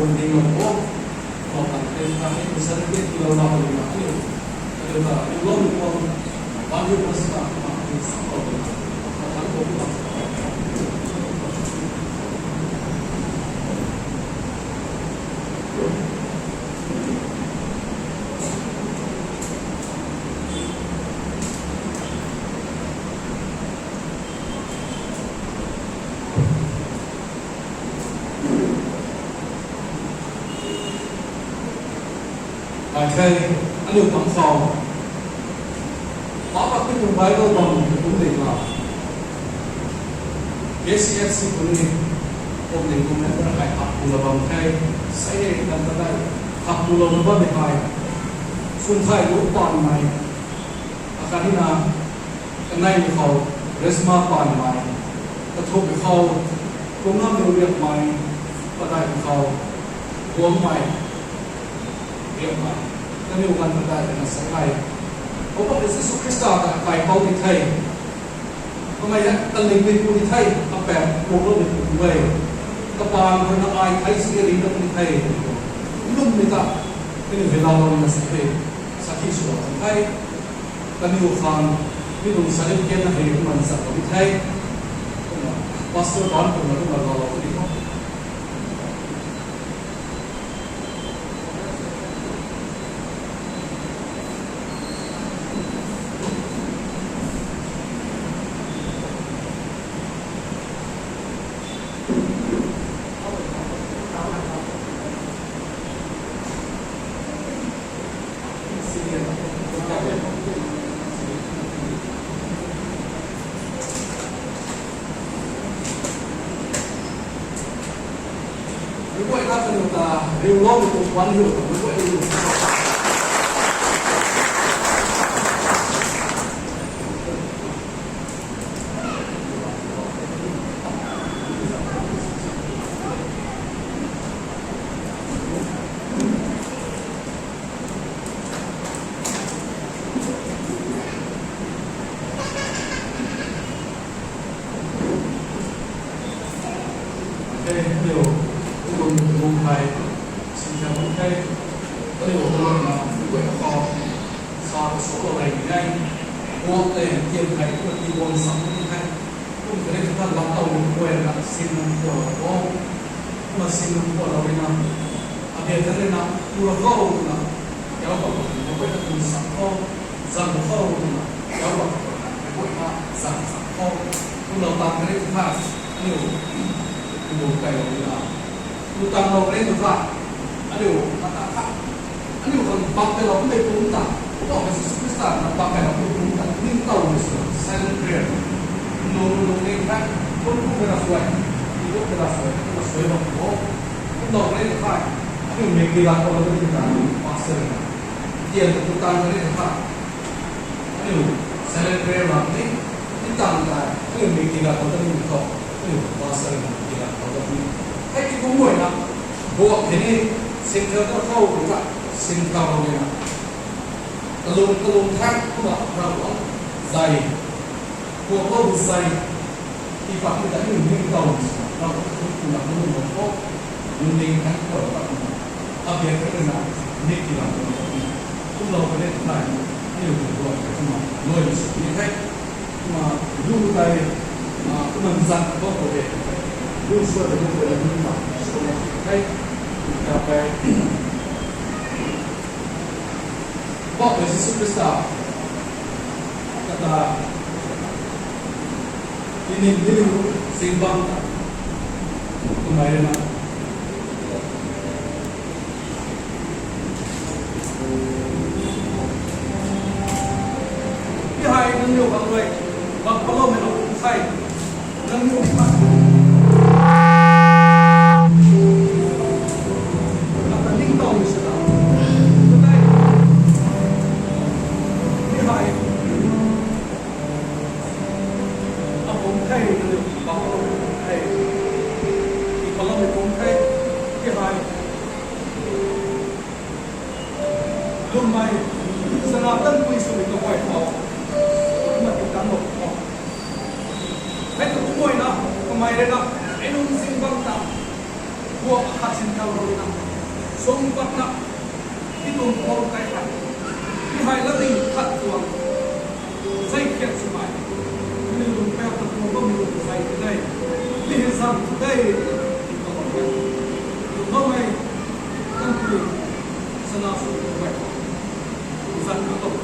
buồn đi một phố một thằng tên ta hết một sân biết lâu nào thì mà nhiều bây giờ nhiều lâu nhiều lâu bao nhiêu năm sau mà mình sống ở đây mà thằng cũng làm Thầy, anh được bằng phòng đó là cái vùng bài đâu bằng cũng định là KCFC cũng định cũng định cũng nên là học cùng là bằng thầy sẽ để làm cái này học cùng là nó vẫn được hay xuân thầy lúc toàn này cái này là cái này mình học resma toàn này cái thuộc mình học cũng làm nhiều việc mày và đại mình học gồm mày việc mày cái điều quan trọng là sẽ hay có một cái sự Christ đã phải bao thì thầy hôm nay tân linh viên của thầy các bạn một lúc được về các bạn hơn ai thấy sự lý động thầy luôn người ta cái điều về lao động là sẽ về sau khi sửa thầy cái điều khoan cái điều sẽ được kiến là hệ của mình sẽ có thầy pastor đoán của mình là lao động đi không vậy ta cần được điều lo một quan hiệu của vậy điều cùng thầy xin chào các thầy có điều tôi là quậy kho so với số đồ này ngay mua tiền tiền thầy cũng đi buôn sống như thế cũng có thể chúng ta lọc tàu một quên là xin năm của cô mà xin năm củaเราไปนำอาเดียนได้นำตัวเข้านะเดี๋ยวบอกว่าไปทำสังข้อสั่งเข้านะเดี๋ยวบอกไปพูดว่าสั่งข้อพวกเราตามไม่ได้ทุกท่านี่ดูไปเราดีละดูตามเราเล่นดูว่าอันนี้มาตาค่ะอันนี้คนปักแต่เราไม่ปรุงแต่ผมบอกเป็นสุดสานปักแต่เราไม่ปรุงแต่นิ่งเต่าเลยสิเซนเรียนโน้ตเล่นแค่คนพูดเป็นอะไรที่พูดเป็นอะไรที่สวยแบบโอ้ผมบอกเล่นดูว่าอันนี้มีกีฬาคนละที่ต่างปักเสร็จเดี๋ยวดูตามเล่นดูว่าอันนี้เซนเรียนแบบนี้ที่ต่างกันอันนี้มีกีฬาคนละที่ต่างอันนี้ปักเสร็จกีฬาคนละที่ให้ที่ผมบอกนะบอกทีนี้สิ่งที่เราเข้าหรือว่าสิ่งที่เราเนี่ยตะลุงแท้พวกเราใจพวกเราใจที่ฝักที่จะอยู่นิ่งเราเราทุกคนเราไม่รู้ว่ามันนิ่งทั้งหมดแบบอาเบียนก็เป็นอะไรนี่ที่เราพวกเราไปเล่นได้ที่อยู่ตัวขึ้นมาโดยสุดนี้ให้มาดูใจก็มันสั่งก็โอเคดูส่วนที่เป็นอะไรมาสุดนี้ให้กาแฟบอกเลยสุดที่สุดกระตาini simbang kembali nakที่ให้นั่งอยู่บางเลยบางคนเราไม่รู้ใช่นั่งอยู่มากแต่นิ่งต่ออยู่ใช่ไหมก็ได้ที่ให้ผมให้บางคนให้อีกคนเราไม่ผมให้ที่ให้รุ่นใหม่สนับสนุนคุยสุริตัวไว้เขามาติดตามหมดให้ทุกคนนะทำไมเลยนะไอ้นุ่มสิ่งบางต่างพวกขัดสินเขาเลยนะ sông bắt nặng khi tôm con cái hạt khi hai lớp đình thật tuồng dây kiện sự mãi nên dùng beo tập trung không dùng dây thế này vì rằng đây có một cái dùng lâu này tăng cường sân nào sự khỏe dân các tổng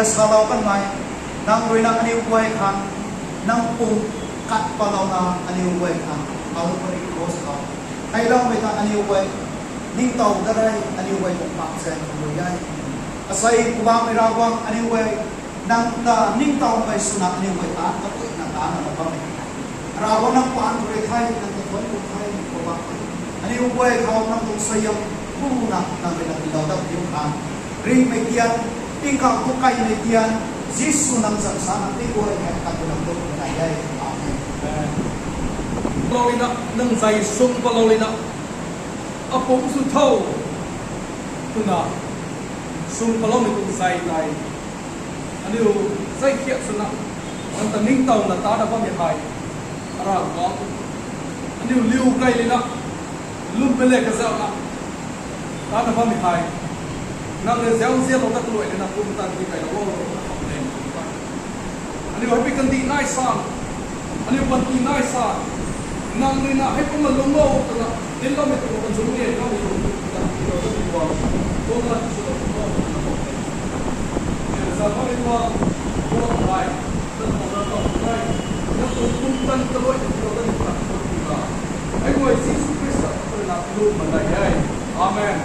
salau kan mai nang ruina ani uai khan nang pung kat palau na ani uai khan au pari cross ka ai long mai ta ani uai ning tau darai ani uai pung pak sen ko yai asai kubang mai rawang ani uai nang ta ning tau mai suna ani uai ta ka tu na ta na ba mai rawang nang pan re khai nang ta thoi ko khai ko ba ani uai khau nang tu sayam bu na nang re na dau da yu khan ring mai kian tingkang bukai ni tian Yesus nang sana ti ko ay katulang do na yai amen lolina nang zai sung pa lolina apong su thau tuna sung pa lolina tung zai tai aniu zai khia suna ang taning tau na ta da ba mi hai ara ko aniu liu kai lina lum pele ka za na ta da ba mi hai nang le zang zia lo ta tuai na kum tan ti kai lo ani ho pi kan ti nai san ani pan ti nai san nang ni na hai pum lo mo ta na din lo me to kan zum ni ka mo ta ti lo ta ti wa to na ti so to na ni sa ma ni wa ko bai ta mo na to bai na to kum tan ta lo ti lo ta ni ka ti ka ai mo Jesus Christ ta na lu ma dai ai amen.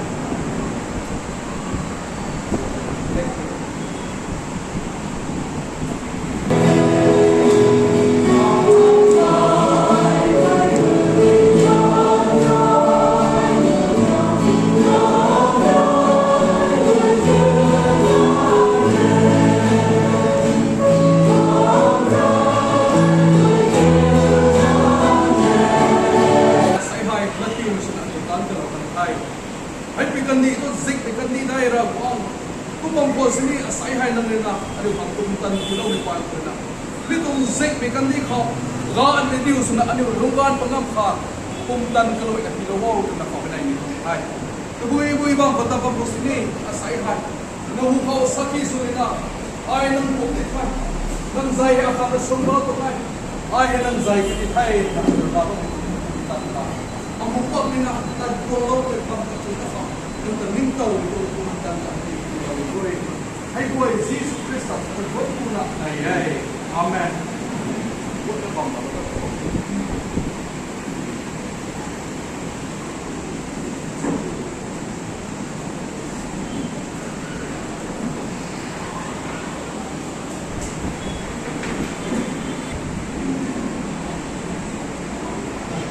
kan ni to zik kan ni dai ra ko kupang ko sini asai hai nang na ari pang tum tan kilo ni pa ko na litung zik kan ni kho ga an ni diu suna ani lungan pangam kha tum tan kilo ka kilo wo na ko na ni hai to bui bang kota pa ko sini asai hai na hu ko saki sunina ai nang ko ti pa nang zai a ka sum ba to hai ai nang zai ki thai na ba to tan ta ang bukak ni na tan ko lo ke pang ka ta ka nang tamin tau ko tum tan kaให้ด้วยซีสุคริสต์เป็นคนผู้นักในใหญ่อาเมนพุทธบังคับ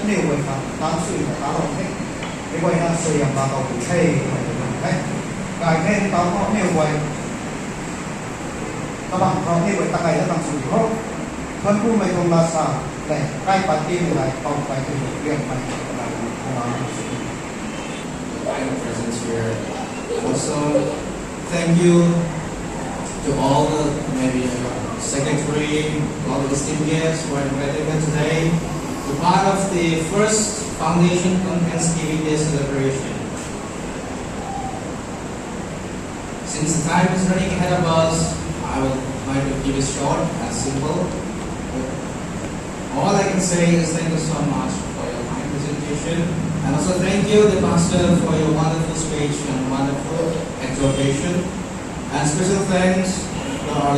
นี่เว้ยครับตามสื่อตามเราให้ไอ้เว้ยน่าเสียงมาเอาใช่ไหมให้กายแค่ตามเขาเนี่ยเว้ยcác bạn có thể với tất cả các bạn sử dụng thân khu mấy công la sa để cái bản tin lại không phải từ việc mà final presence here. Also, thank you to all the maybe secretary, all the esteemed guests who are invited here today to part of the first Foundation on Thanksgiving Day celebration. Since the time is running ahead of us, I would like to keep it short and simple. All I can say is thank you so much for your kind presentation, and also thank you, the pastor, for your wonderful speech and wonderful exhortation. And special thanks to our